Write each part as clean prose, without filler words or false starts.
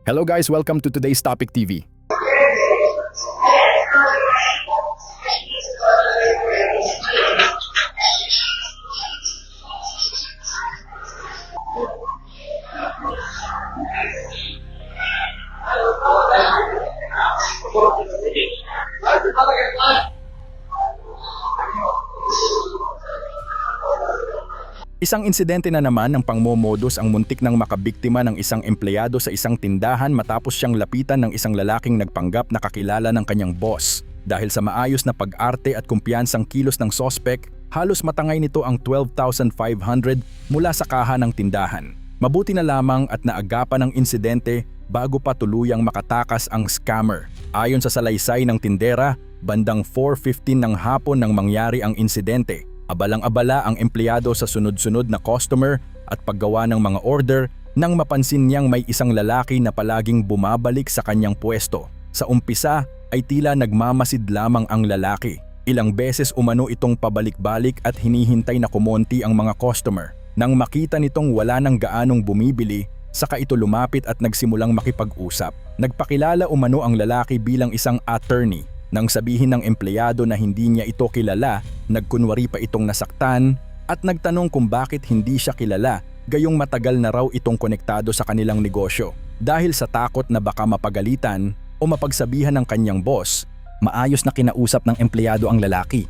Hello guys, welcome to today's Topic TV. Isang insidente na naman ng pangmomodus ang muntik ng makabiktima ng isang empleyado sa isang tindahan matapos siyang lapitan ng isang lalaking nagpanggap na kakilala ng kanyang boss. Dahil sa maayos na pag-arte at kumpiyansang kilos ng sospek, halos matangay nito ang 12,500 mula sa kaha ng tindahan. Mabuti na lamang at naagapan ang insidente bago pa tuluyang makatakas ang scammer. Ayon sa salaysay ng tindera, bandang 4:15 ng hapon nang mangyari ang insidente. Abalang-abala ang empleyado sa sunod-sunod na customer at paggawa ng mga order nang mapansin niyang may isang lalaki na palaging bumabalik sa kanyang pwesto. Sa umpisa ay tila nagmamasid lamang ang lalaki. Ilang beses umano itong pabalik-balik at hinihintay na kumonti ang mga customer. Nang makita nitong wala nang gaanong bumibili, saka ito lumapit at nagsimulang makipag-usap. Nagpakilala umano ang lalaki bilang isang attorney. Nang sabihin ng empleyado na hindi niya ito kilala, nagkunwari pa itong nasaktan at nagtanong kung bakit hindi siya kilala, gayong matagal na raw itong konektado sa kanilang negosyo. Dahil sa takot na baka mapagalitan o mapagsabihan ng kanyang boss, maayos na kinausap ng empleyado ang lalaki.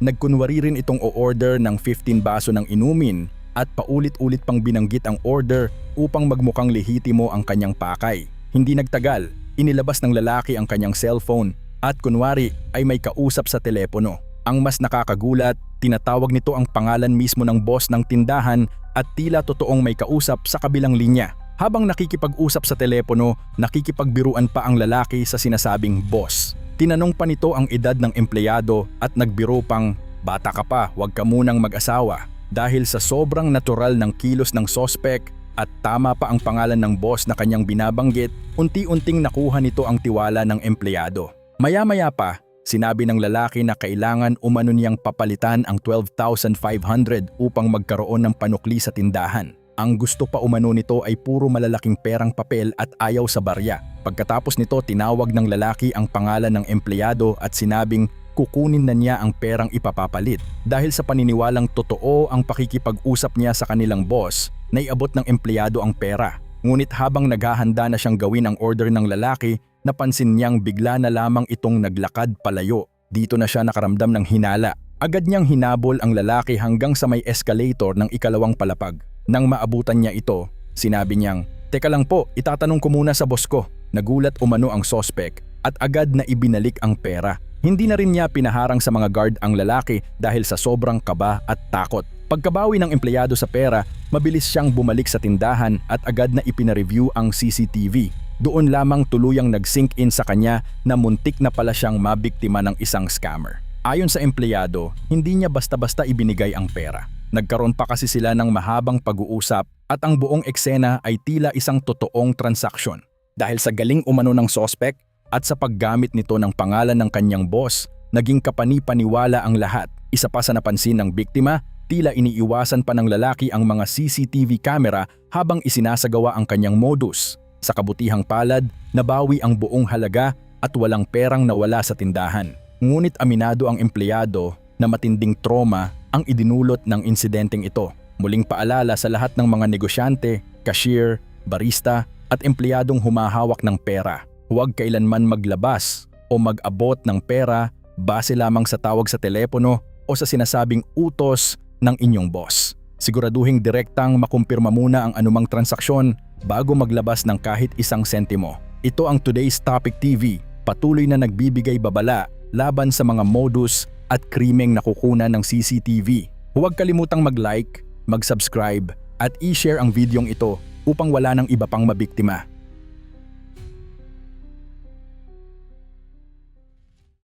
Nagkunwari rin itong o-order ng 15 baso ng inumin at paulit-ulit pang binanggit ang order upang magmukhang lehitimo ang kanyang pakay. Hindi nagtagal, inilabas ng lalaki ang kanyang cellphone at kunwari ay may kausap sa telepono. Ang mas nakakagulat, tinatawag nito ang pangalan mismo ng boss ng tindahan at tila totoong may kausap sa kabilang linya. Habang nakikipag-usap sa telepono, nakikipagbiruan pa ang lalaki sa sinasabing boss. Tinanong pa nito ang edad ng empleyado at nagbiro pang, "Bata ka pa, huwag ka munang mag-asawa." Dahil sa sobrang natural ng kilos ng sospek at tama pa ang pangalan ng boss na kanyang binabanggit, unti-unting nakuha nito ang tiwala ng empleyado. Maya-maya pa, sinabi ng lalaki na kailangan umano niyang papalitan ang 12,500 upang magkaroon ng panukli sa tindahan. Ang gusto pa umano nito ay puro malalaking perang papel at ayaw sa barya. Pagkatapos nito, tinawag ng lalaki ang pangalan ng empleyado at sinabing kukunin na niya ang perang ipapapalit. Dahil sa paniniwalang totoo ang pakikipag-usap niya sa kanilang boss, naiabot ng empleyado ang pera. Ngunit habang naghahanda na siyang gawin ang order ng lalaki, napansin niyang bigla na lamang itong naglakad palayo. Dito na siya nakaramdam ng hinala. Agad niyang hinabol ang lalaki hanggang sa may escalator ng ikalawang palapag. Nang maabutan niya ito, sinabi niyang, "Teka lang po, itatanong ko muna sa boss ko." Nagulat umano ang sospek at agad na ibinalik ang pera. Hindi na rin niya pinaharang sa mga guard ang lalaki dahil sa sobrang kaba at takot. Pagkabawi ng empleyado sa pera, mabilis siyang bumalik sa tindahan at agad na ipinareview ang CCTV. Doon lamang tuluyang nag-sink in sa kanya na muntik na pala siyang mabiktima ng isang scammer. Ayon sa empleyado, hindi niya basta-basta ibinigay ang pera. Nagkaroon pa kasi sila ng mahabang pag-uusap at ang buong eksena ay tila isang totoong transaksyon. Dahil sa galing umano ng sospek at sa paggamit nito ng pangalan ng kanyang boss, naging kapani-paniwala ang lahat. Isa pa sa napansin ng biktima, tila iniiwasan pa ng lalaki ang mga CCTV camera habang isinasagawa ang kanyang modus. Sa kabutihang palad, nabawi ang buong halaga at walang perang nawala sa tindahan. Ngunit aminado ang empleyado na matinding trauma ang idinulot ng insidenteng ito. Muling paalala sa lahat ng mga negosyante, cashier, barista at empleyadong humahawak ng pera. Huwag kailanman maglabas o mag-abot ng pera base lamang sa tawag sa telepono o sa sinasabing utos ng inyong boss. Siguraduhing direktang makumpirma muna ang anumang transaksyon bago maglabas ng kahit isang sentimo. Ito ang Today's Topic TV, patuloy na nagbibigay babala laban sa mga modus at krimeng nakukunan ng CCTV. Huwag kalimutang mag-like, mag-subscribe at i-share ang videong ito upang wala nang iba pang mabiktima.